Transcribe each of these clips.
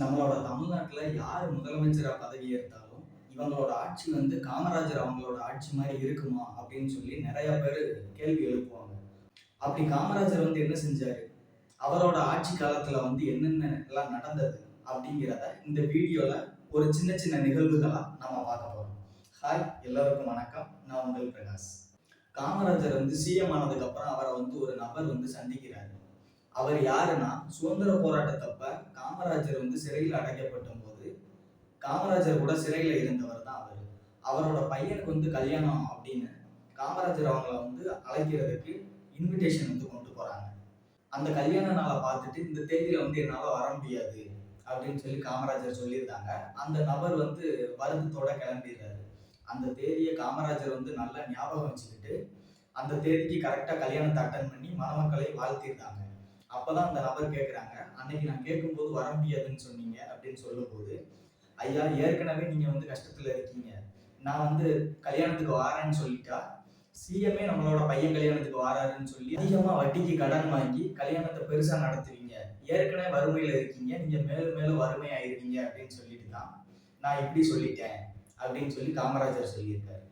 நம்மளோட தமிழ்நாட்டுல யார் முதலமைச்சரா பதவி ஏற்றாலும், இவங்களோட ஆட்சி வந்து காமராஜர் அவங்களோட ஆட்சி மாரி இருக்குமா? அப்படின்னு சொல்லி நெறைய பேரு கேள்வி எழுப்புவாங்க. அப்படி காமராஜர் வந்து என்ன செஞ்சாரு? அவரோட ஆட்சி காலத்துல வந்து என்னென்ன எல்லாம் நடந்தது? அப்படிங்கிறத இந்த வீடியோல ஒரு சின்ன சின்ன நிகழ்வுகளா நம்ம பார்க்க போறோம். ஹாய்! எல்லாருக்கும் வணக்கம். நான் உங்கள் பிரகாஷ். காமராஜர் வந்து சிஎம் ஆனதுக்கு அப்புறம் அவரை வந்து ஒரு நபர் வந்து சந்திக்கிறாரு. அவர் யாருன்னா, சுதந்திர போராட்டத்தப்ப காமராஜர் வந்து சிறையில் அடைக்கப்பட்ட போது காமராஜர் கூட சிறையில இருந்தவர் தான் அவரு. அவரோட பையனுக்கு வந்து கல்யாணம் அப்படின்னு காமராஜர் அவங்கள வந்து அழைக்கிறதுக்கு இன்விடேஷன் வந்து கொண்டு போறாங்க. அந்த கல்யாண நாளை பார்த்துட்டு இந்த தேதியில வந்து என்னால வர முடியாது அப்படின்னு சொல்லி காமராஜர் சொல்லியிருந்தாங்க. அந்த நபர் வந்து வருத்தத்தோட கிளம்பிடுறாரு. அந்த தேதியை காமராஜர் வந்து நல்லா ஞாபகம் வச்சுக்கிட்டு அந்த தேதிக்கு கரெக்டா கல்யாணத்தை அட்டன் பண்ணி மணமக்களை வாழ்த்திருந்தாங்க. அப்பதான் அந்த நபர் கேட்கிறாங்க, அன்னைக்கு நான் கேட்கும்போது வர முடியாதுன்னு சொன்னீங்க அப்படின்னு சொல்லும்போது, ஐயா ஏற்கனவே நீங்க வந்து கஷ்டத்துல இருக்கீங்க. நான் வந்து கல்யாணத்துக்கு வாரேன்னு சொல்லிட்டா சிஎம்ஏ நம்மளோட பையன் கல்யாணத்துக்கு வாராருன்னு சொல்லி அதிகமா வட்டிக்கு கடன் வாங்கி கல்யாணத்தை பெருசா நடத்துவீங்க. ஏற்கனவே வறுமையில இருக்கீங்க, நீங்க மேலும் மேலும் வறுமையாயிருவீங்க அப்படின்னு சொல்லிட்டு தான் நான் இப்படி சொல்லிட்டேன் அப்படின்னு சொல்லி காமராஜர் சொல்லியிருக்காரு.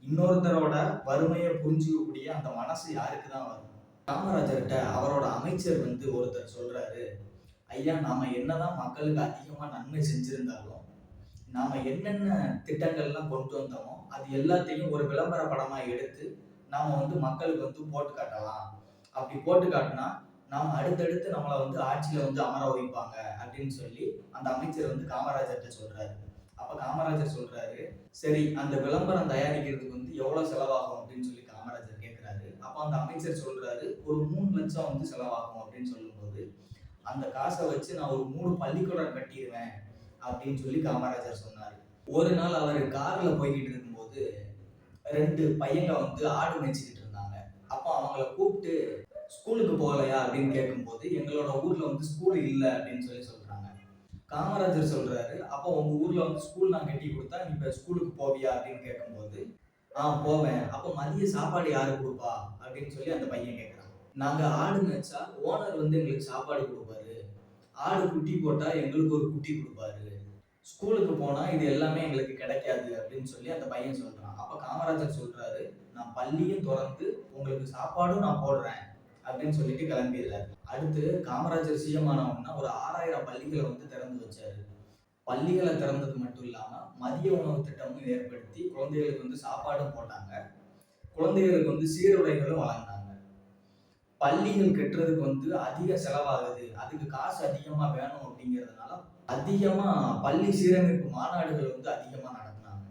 இன்னொருத்தரோட வறுமையை புரிஞ்சுக்கக்கூடிய அந்த மனசு யாருக்கு தான் வரும்? காமராஜர்கிட்ட அவரோட அமைச்சர் வந்து ஒருத்தர் சொல்றாரு, ஐயா நாம என்னதான் மக்களுக்கு அதிகமா நன்மை செஞ்சிருந்தாலும் நாம என்னென்ன திட்டங்கள்லாம் கொண்டு வந்தோமோ அது எல்லாத்தையும் ஒரு விளம்பர படமா எடுத்து நாம வந்து மக்களுக்கு வந்து போட்டு காட்டலாம். அப்படி போட்டு காட்டினா நாம அடுத்தடுத்து நம்மளை வந்து ஆட்சியில வந்து அமர வைப்பாங்க அப்படின்னு சொல்லி அந்த அமைச்சர் வந்து காமராஜர்கிட்ட சொல்றாரு. அப்ப காமராஜர் சொல்றாரு, சரி அந்த விளம்பரம் தயாரிக்கிறதுக்கு வந்து எவ்வளவு செலவாகும் அப்படின்னு சொல்லி காமராஜர் கேட்கிறாரு. அப்ப அந்த அமைச்சர் சொல்றாரு, ஒரு 3 லட்சம் வந்து செலவாகும் அப்படின்னு சொல்லும்போது, அந்த காசை வச்சு நான் ஒரு 3 பள்ளிக்கூடம் கட்டிடுவேன் அப்படின்னு சொல்லி காமராஜர் சொன்னாரு. ஒரு நாள் அவர் கார்ல போய்கிட்டு இருக்கும்போது 2 பையங்க வந்து ஆடு மேய்ச்சிக்கிட்டு இருந்தாங்க. அப்போ அவங்கள கூப்பிட்டு ஸ்கூலுக்கு போகலையா அப்படின்னு கேட்கும்போது, எங்களோட ஊர்ல வந்து ஸ்கூல் இல்ல அப்படின்னு சொல்லி சொல்றாங்க. காமராஜர் சொல்றாரு, அப்போ உங்க ஊர்ல வந்து ஸ்கூல் நான் கட்டி கொடுத்தா நீ இப்ப ஸ்கூலுக்கு போவியா அப்படின்னு கேட்கும்போது, போவேன். அப்போ மதிய சாப்பாடு யாரு குடுப்பா அப்படின்னு சொல்லி அந்த பையன் கேட்கிறான். நாங்க ஆடு மேய்ச்சா ஓனர் வந்து எங்களுக்கு சாப்பாடு குடுப்பாரு. ஆடு குட்டி போட்டா எங்களுக்கு ஒரு குட்டி குடுப்பாரு. ஸ்கூலுக்கு போனா இது எல்லாமே எங்களுக்கு கிடைக்காது அப்படின்னு சொல்லி அந்த பையன் சொல்றான். அப்ப காமராஜர் சொல்றாரு, நான் பள்ளியும் திறந்து உங்களுக்கு சாப்பாடும் நான் போடுறேன் அப்படின்னு சொல்லிட்டு கிளம்பிடுறாரு. அடுத்து காமராஜர் சிஎம் ஆனவுடனே ஒரு 6000 பள்ளிகளை வந்து திறந்து வச்சாரு. பள்ளிகளை திறந்தது மட்டும் இல்லாம மதிய உணவு திட்டமும் ஏற்படுத்தி குழந்தைகளுக்கு வந்து சாப்பாடும் போட்டாங்க. குழந்தைகளுக்கு வந்து சீருடைகளும் வழங்கினாங்க. பள்ளிகள் கட்டுறதுக்கு வந்து அதிக செலவாகுது, அதுக்கு காசு அதிகமா வேணும் அப்படிங்கிறதுனால அதிகமா பள்ளி சீரமைப்பு மாநாடுகள் வந்து அதிகமா நடத்தினாங்க.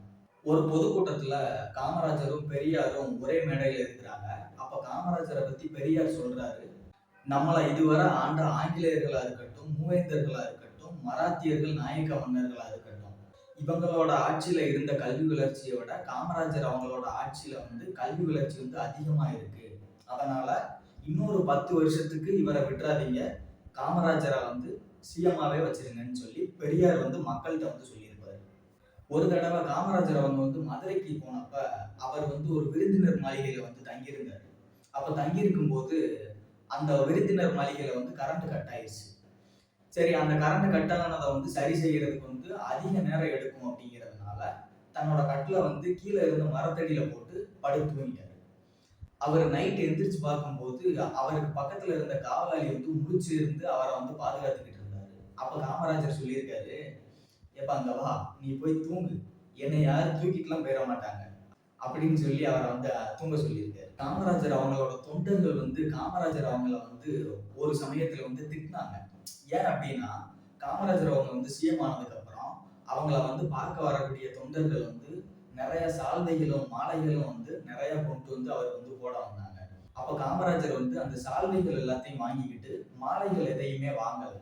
ஒரு பொதுக்கூட்டத்துல காமராஜரும் பெரியாரும் ஒரே மேடையில இருக்கிறாங்க. அப்ப காமராஜரை பத்தி பெரியார் சொல்றாரு, நம்மளை இதுவரை ஆண்ட ஆங்கிலேயர்களா இருக்கட்டும், மூவேந்தர்களா இருக்கட்டும், மராத்தியர்கள் நாயக்க மன்னர்களா இருக்கட்டும், இவங்களோட ஆட்சியில இருந்த கல்வி வளர்ச்சியை விட காமராஜர் அவங்களோட ஆட்சியில வந்து கல்வி வளர்ச்சி வந்து அதிகமா இருக்கு. அதனால இன்னொரு 10 வருஷத்துக்கு இவரை விட்டுறாதீங்க, காமராஜரை வந்து சிஎம்மாவே வச்சிருங்கன்னு சொல்லி பெரியார் வந்து மக்கள்கிட்ட வந்து சொல்லியிருப்பாரு. ஒரு தடவை காமராஜர் அவங்க வந்து மதுரைக்கு போனப்ப அவர் வந்து ஒரு விருந்தினர் மாளிகையில வந்து தங்கியிருந்தார். அப்ப தங்கியிருக்கும் போது அந்த விருந்தினர் மாளிகையில வந்து கரண்ட் கட் ஆயிடுச்சு. சரி அந்த கரண்ட் கட் ஆனதை வந்து சரி செய்யறதுக்கு வந்து அதிக நேரம் எடுக்கும் அப்படிங்கிறதுனால தன்னோட கட்டில வந்து கீழே இருந்த மரத்தடியில போட்டு படுத்து தூங்கிட்டாரு. அவர் நைட் எந்திரிச்சு பார்க்கும்போது அவருக்கு பக்கத்துல இருந்த காவலாளி வந்து முழிச்சு இருந்து அவரை வந்து பாதுகாத்துக்கிட்டு இருந்தாரு. அப்ப காமராஜர் சொல்லியிருக்காரு, எப்ப அங்க வா, நீ போய் தூங்கு, என்னை யாரும் தூக்கிட்டுலாம் போயிட மாட்டாங்க அப்படின்னு சொல்லி அவரை வந்து தூங்க சொல்லியிருக்காரு. காமராஜர் அவங்களோட தொண்டர்கள் வந்து காமராஜர் அவங்கள வந்து ஒரு சமயத்துல வந்து திட்டினாங்க. ஏன் அப்படின்னா, காமராஜர் அவங்க வந்து சிஎம் ஆனதுக்கு அப்புறம் அவங்கள வந்து பார்க்க வரக்கூடிய தொண்டர்கள் வந்து நிறைய சால்வைகளும் மாலைகளும் வந்து நிறைய கொண்டு வந்து அவர் வந்து போட வந்தாங்க. அப்ப காமராஜர் வந்து அந்த சால்வைகள் எல்லாத்தையும் வாங்கிக்கிட்டு மாலைகள் எதையுமே வாங்கல.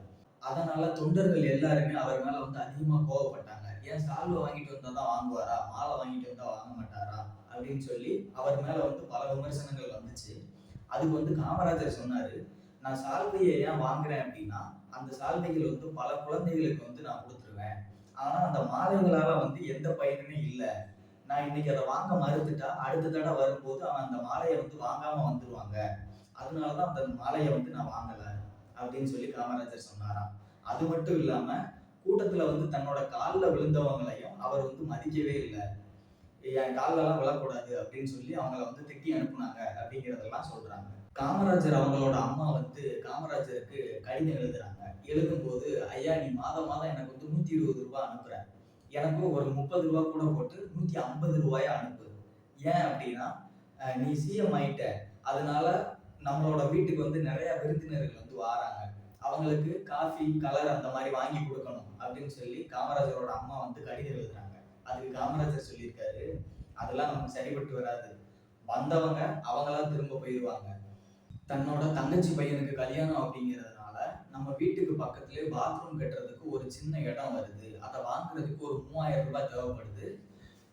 அதனால தொண்டர்கள் எல்லாருமே அவர் மேல வந்து அதிகமா கோவப்பட்டாங்க. ஏன் சால்வை வாங்கிட்டு வந்தா தான் வாங்குவாரா, மாலை வாங்கிட்டு வந்தா வாங்க மாட்டாரா அப்படின்னு சொல்லி அவர் மேல வந்து பல விமர்சனங்கள் வந்துச்சு. அதுக்கு வந்து காமராஜர் சொன்னாரு, நான் சால்வையை ஏன் வாங்குறேன் அப்படின்னா, அந்த சால்வைகள் வந்து பல குழந்தைகளுக்கு வந்து நான் கொடுத்துருவேன். ஆனா அந்த மாலைகளால வந்து எந்த பயனுமே இல்ல. நான் இன்னைக்கு அதை வாங்க மறுத்துட்டா அடுத்த தடவை வரும்போது அவன் அந்த மாலையை வந்து வாங்காம வந்துருவாங்க. அதனாலதான் அந்த மாலையை வந்து நான் வாங்கல அப்படின்னு சொல்லி காமராஜர் சொன்னாராம். அது மட்டும் இல்லாம கூட்டத்துல வந்து தன்னோட கால்ல விழுந்தவங்களையும் அவர் வந்து மதிக்கவே இல்ல. என் கால்லலாம் விழக்கூடாது அப்படின்னு சொல்லி அவங்கள வந்து திட்டி அனுப்புனாங்க அப்படிங்கிறதெல்லாம் சொல்றாங்க. காமராஜர் அவங்களோட அம்மா வந்து காமராஜருக்கு கடிதம் எழுதுறாங்க. எழுதும்போது, "ஐயா நீ மாதம் மாதம் எனக்கு வந்து ரூ. 120 அனுப்புற. எனக்கும் ஒரு ரூ. 30 கூட போட்டு ரூ. 150 அனுப்பு. ஏன் அப்படின்னா, நீ சிஎம் ஆயிட்ட. அதனால நம்மளோட வீட்டுக்கு வந்து நெறைய விருந்தினர்கள் வந்து வாராங்க. அவங்களுக்கு காஃபி, கலர் அந்த மாரி வாங்கி குடுக்கணும்." அப்படின்னு சொல்லி காமராஜரோட அம்மா வந்து கடிதம் எழுதுறாங்க. அதுக்கு காமராஜர் சொல்லியிருக்காரு, "அதெல்லாம் நமக்கு சரிப்பட்டு வராது. வந்தவங்க அவங்களா திரும்ப போயிருவாங்க. தன்னோட தங்கச்சி பையனுக்கு கல்யாணம் அப்படிங்கிறதுனால நம்ம வீட்டுக்கு பக்கத்திலே பாத்ரூம் கட்டுறதுக்கு ஒரு சின்ன இடம் வருது. அதை வாங்குறதுக்கு ஒரு ரூ. 3000 தேவைப்படுது.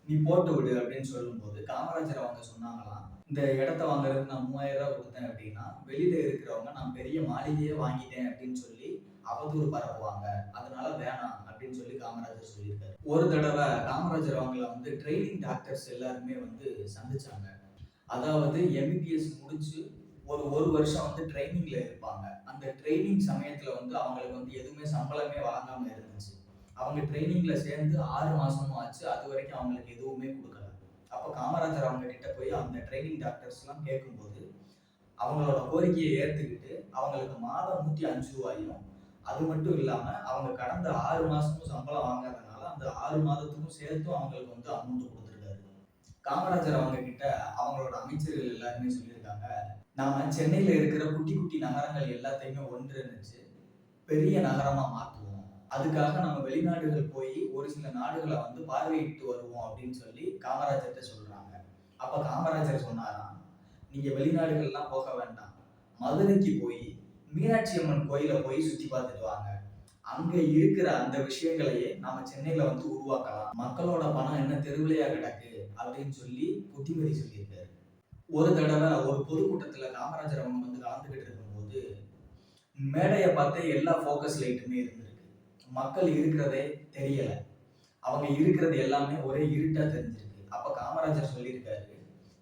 நீ போட்டு விடு அப்படின்னு சொல்லும்போது காமராஜர் அவங்க சொன்னாங்களாம், இந்த இடத்த வாங்குறதுக்கு நான் ரூ. 3000 கொடுத்தேன் அப்படின்னா வெளியில இருக்கிறவங்க நான் பெரிய மாளிகையே வாங்கிட்டேன் அப்படின்னு சொல்லி அவதூறு பரப்புவாங்க. அதனால வேணாம் அப்படின்னு சொல்லி காமராஜர் சொல்லியிருக்காரு. ஒரு தடவை காமராஜர் அவங்கள வந்து ட்ரைனிங் டாக்டர்ஸ் எல்லாருமே வந்து சந்திச்சாங்க. அதாவது எம்பிபிஎஸ் முடிச்சு ஒரு வருஷம் வந்து ட்ரைனிங்ல இருப்பாங்க. அந்த ட்ரைனிங் சமயத்துல வந்து அவங்களுக்கு வந்து எதுவுமே சம்பளமே வழங்காம இருந்துச்சு. அவங்க ட்ரைனிங்ல சேர்ந்து 6 மாசமும் ஆச்சு. அதுவரைக்கும் அவங்களுக்கு எதுவுமே குடுக்கல. அப்ப காமராஜர் அவங்க கிட்ட போய் அந்த ட்ரைனிங் டாக்டர்ஸ்லாம் கேட்கும்போது, அவங்களோட கோரிக்கையை ஏத்துக்கிட்டு அவங்களுக்கு மாதம் ரூ. 105யும் அது மட்டும் இல்லாம அவங்க கடந்த 6 மாசமும் சம்பளம் வாங்காதனால அந்த 6 மாதத்துக்கும் சேர்த்தும் அவங்களுக்கு வந்து அமௌண்ட் குடுத்திருக்காரு. காமராஜர் அவங்க கிட்ட அவங்களோட அமைச்சர்கள் எல்லாருமே சொல்லியிருக்காங்க, நாம சென்னையில இருக்கிற குட்டி குட்டி நகரங்கள் எல்லாத்தையுமே ஒன்றிணைச்சு பெரிய நகரமா மாத்துவோம். அதுக்காக நம்ம வெளிநாடுகள் போய் ஒரு சில நாடுகளை வந்து பார்வையிட்டு வருவோம் அப்படின்னு சொல்லி காமராஜர்கிட்ட சொல்றாங்க. அப்ப காமராஜர் சொன்னாராம், நீங்க வெளிநாடுகள்லாம் போக வேண்டாம். மதுரைக்கு போய் மீனாட்சி அம்மன் கோயில போய் சுத்தி பார்த்துட்டு வாங்க. அங்க இருக்கிற அந்த விஷயங்களையே நாம சென்னையில வந்து உருவாக்கலாம். மக்களோட பணம் என்ன தெருவிலையா கிடக்கு அப்படின்னு சொல்லி புத்திமதி சொல்லியிருக்காரு. ஒரு தடவை ஒரு பொதுக்கூட்டத்துல காமராஜர் அவங்க வந்து கலந்துகிட்டு இருக்கும்போது மேடையை பார்த்தே எல்லா ஃபோக்கஸ் லைட்டுமே இருந்திருக்கு. மக்கள் இருக்கிறதே தெரியல. அவங்க இருக்கிறது எல்லாமே ஒரே இருட்டா தெரிஞ்சிருக்கு. அப்ப காமராஜர் சொல்லியிருக்காரு,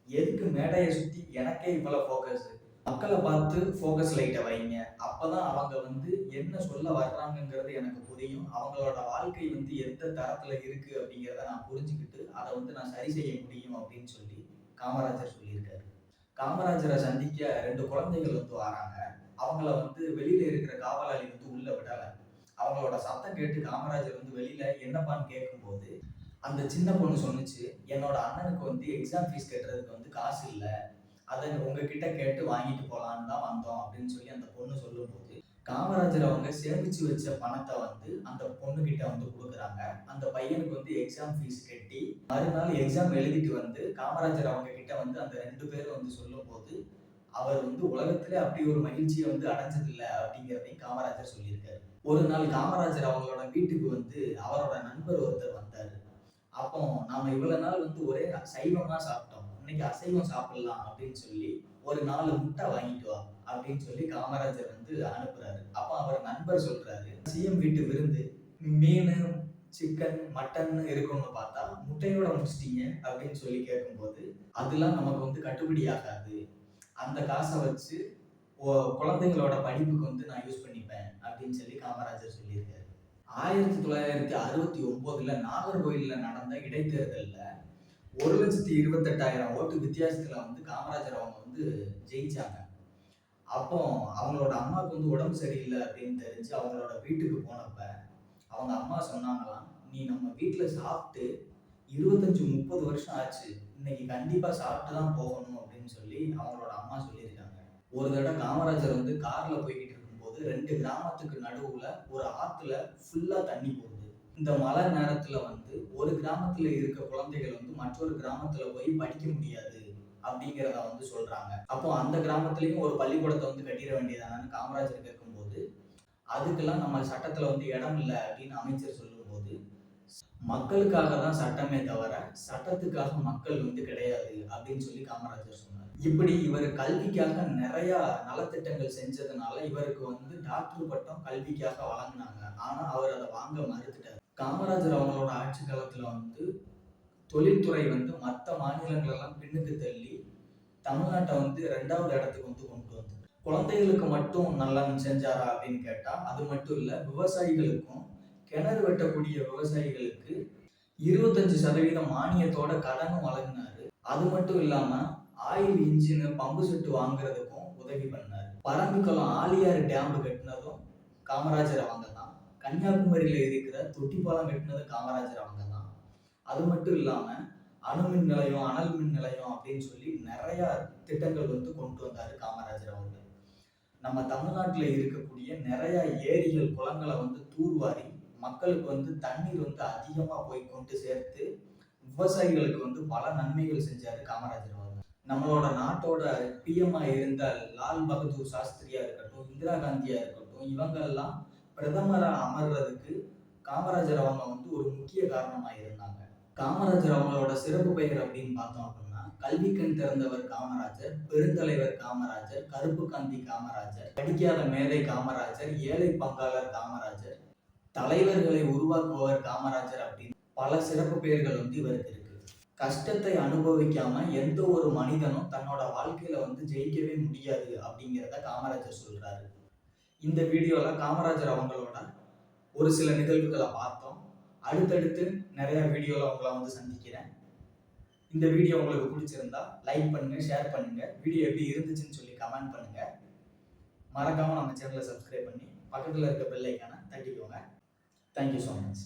எதுக்கு மேடையை சுத்தி எனக்கே இவ்வளவு ஃபோக்கஸ்? மக்களை பார்த்து ஃபோக்கஸ் லைட்டை வைங்க. அப்பதான் அவங்க வந்து என்ன சொல்ல வர்றாங்கங்கிறது எனக்கு புரியும். அவங்களோட வாழ்க்கை வந்து எந்த தரத்துல இருக்கு அப்படிங்கிறத நான் புரிஞ்சுக்கிட்டு அதை வந்து நான் சரி செய்ய முடியும் அப்படின்னு சொல்லி காமராஜர் சொல்லியிருக்காரு. காமராஜரை சந்திக்க 2 குழந்தைகள் வந்து வராங்க. அவங்கள வந்து வெளியில இருக்கிற காவலாளி வந்து உள்ள விடல. அவங்களோட சத்தம் கேட்டு காமராஜர் வந்து வெளியில என்னப்பான்னு கேட்கும்போது, அந்த சின்ன பொண்ணு சொன்னுச்சு, என்னோட அண்ணனுக்கு வந்து எக்ஸாம் ஃபீஸ் கட்டுறதுக்கு வந்து காசு இல்ல. அதை உங்ககிட்ட கேட்டு வாங்கிட்டு போலான்னு தான் வந்தோம் அப்படின்னு சொல்லி அந்த பொண்ணு சொல்லும்போது, காமராஜர் அவங்க சேமிச்சு வச்ச பணத்தை வந்து அந்த பொண்ணு கிட்ட வந்து கொடுக்குறாங்க. அந்த பையனுக்கு வந்து எக்ஸாம் ஃபீஸ் கட்டி மறுநாள் எக்ஸாம் எழுதிட்டு வந்து காமராஜர் அவங்க கிட்ட வந்து அந்த 2 பேரும் வந்து சொல்லும்போது, அவர் வந்து உலகத்திலே அப்படி ஒரு மகிழ்ச்சியை வந்து அடைஞ்சதில்லை அப்படிங்கிறதையும் காமராஜர் சொல்லியிருக்காரு. ஒரு நாள் காமராஜர் அவங்களோட வீட்டுக்கு வந்து அவரோட நண்பர் ஒருத்தர் வந்தாரு. அப்போ நாம இவ்வளவு நாள் வந்து ஒரே சைவமா சாப்பிட்டோம், இன்னைக்கு அசைவம் சாப்பிடலாம் அப்படின்னு சொல்லி ஒரு 4 முட்டை வாங்கிட்டு வா அப்படின்னு சொல்லி காமராஜர் வந்து அனுப்புறாரு. அப்ப அவர் நண்பர் சொல்றாரு, சிஎம் வீட்டு விருந்து மீன், சிக்கன், மட்டன் இருக்கும்னு பார்த்தா முட்டையோட முடிச்சிட்டீங்க அப்படின்னு சொல்லி கேட்கும்போது, அதெல்லாம் நமக்கு வந்து கட்டுப்படி ஆகாது. அந்த காசை வச்சு குழந்தைங்களோட படிப்புக்கு வந்து நான் யூஸ் பண்ணிப்பேன் அப்படின்னு சொல்லி காமராஜர் சொல்லியிருக்காரு. 1969 நாகர்கோயில்ல நடந்த இடைத்தேர்தல்ல 1,28,000 ஓட்டு வித்தியாசத்துல வந்து காமராஜர் அவங்க வந்து ஜெயிச்சாங்க. அப்போ அவங்களோட அம்மாவுக்கு வந்து உடம்பு சரியில்லை அப்படின்னு தெரிஞ்சு அவங்களோட வீட்டுக்கு போனப்ப அவங்க அம்மா சொன்னாங்களாம், நீ நம்ம வீட்டுல சாப்பிட்டு 25-30 வருஷம் ஆச்சு, இன்னைக்கு கண்டிப்பா சாப்பிட்டு தான் போகணும் அப்படின்னு சொல்லி அவங்களோட அம்மா சொல்லியிருக்காங்க. ஒரு தடவை காமராஜர் வந்து கார்ல போய்கிட்டு இருக்கும்போது 2 கிராமத்துக்கு நடுவுல ஒரு ஆத்துல ஃபுல்லா தண்ணி போகுது. இந்த மழை நேரத்துல வந்து ஒரு கிராமத்துல இருக்க குழந்தைகள் வந்து மற்றொரு கிராமத்துல போய் படிக்க முடியாது அப்படிங்கிறத வந்து சொல்றாங்க. அப்போ அந்த கிராமத்துலயும் ஒரு பள்ளிக்கூடத்தை வந்து கட்டிட வேண்டியதானு காமராஜர் கேட்கும்போது, அதுக்கெல்லாம் நம்ம சட்டத்துல வந்து இடம் இல்லை அப்படின்னு அமைச்சர் சொல்லும்போது, மக்களுக்காக தான் சட்டமே தவிர சட்டத்துக்காக மக்கள் வந்து கிடையாது அப்படின்னு சொல்லி காமராஜர் சொன்னார். இப்படி இவர் கல்விக்காக நிறைய நலத்திட்டங்கள் செஞ்சதுனால இவருக்கு வந்து டாக்டர் பட்டம் கல்விக்காக வழங்கினாங்க. ஆனா அவர் அதை வாங்க மறுத்துட்டார். காமராஜர் அவங்களோட ஆட்சி காலத்துல வந்து தொழில்துறை வந்து மற்ற மாநிலங்கள் எல்லாம் பின்னுக்கு தள்ளி தமிழ்நாட்டை வந்து 2வது இடத்துக்கு வந்து கொண்டு வந்தார். குழந்தைகளுக்கு மட்டும் நல்லா செஞ்சாரா அப்படின்னு கேட்டா அது மட்டும் இல்ல, விவசாயிகளுக்கும் கிணறு வெட்டக்கூடிய விவசாயிகளுக்கு 25% மானியத்தோட கடனும் வழங்கினாரு. அது மட்டும் இல்லாம ஆயில் இன்ஜின் பம்பு செட்டு வாங்குறதுக்கும் உதவி பண்ணாரு. பரம்பிக்குளம் ஆழியார் டேம் கட்டினதும் காமராஜர் அவங்க தான். கன்னியாகுமரியில இருக்கிற தொட்டிப்பாலம் கட்டினது காமராஜர் அவங்க தான். அது மட்டும் இல்லாம அணுமின் நிலையம், அனல் மின் நிலையம் அப்படின்னு சொல்லி நிறைய திட்டங்கள் கொண்டு வந்தாரு காமராஜர் அவர்கள். நம்ம தமிழ்நாட்டுல இருக்கக்கூடிய நிறைய ஏரிகள், குளங்களை தூர்வாரி மக்களுக்கு தண்ணீர் அதிகமா போய் கொண்டு சேர்த்து விவசாயிகளுக்கு பல நன்மைகள் செஞ்சாரு காமராஜர் அவர்கள். நம்மளோட நாட்டோட பிஎம்ஆ இருந்த லால் பகதூர் சாஸ்திரியா இருக்கட்டும், இந்திரா காந்தியா இருக்கட்டும், இவங்க எல்லாம் பிரதமரா அமர்றதுக்கு காமராஜர் அவங்க ஒரு முக்கிய காரணமா இருந்தாங்க. காமராஜர் அவங்களோட சிறப்பு பெயர் அப்படின்னு பார்த்தோம் அப்படின்னா, கல்வி கண் திறந்தவர் காமராஜர், பெருந்தலைவர் காமராஜர், கருப்பு காந்தி காமராஜர், படிக்காத மேதை காமராஜர், ஏழை பங்காளர் காமராஜர், தலைவர்களை உருவாக்குபவர் காமராஜர் அப்படின்னு பல சிறப்பு பெயர்கள் இவருக்கு இருக்கு. கஷ்டத்தை அனுபவிக்காம எந்த ஒரு மனிதனும் தன்னோட வாழ்க்கையில ஜெயிக்கவே முடியாது அப்படிங்கிறத காமராஜர் சொல்றாரு. இந்த வீடியோல காமராஜர் அவங்களோட ஒரு சில நிகழ்வுகளை பார்த்தோம். அடுத்தடுத்து நிறைய வீடியோல உங்களை சந்திக்கிறேன். இந்த வீடியோ உங்களுக்கு பிடிச்சிருந்தா லைக் பண்ணுங்க, ஷேர் பண்ணுங்க. வீடியோ எப்படி இருந்துச்சுன்னு சொல்லி கமெண்ட் பண்ணுங்க. மறக்காம நம்ம சேனலை சப்ஸ்கிரைப் பண்ணி பக்கத்துல இருக்க பெல் ஐக்கானை தட்டிக்கோங்க. Thank you so much.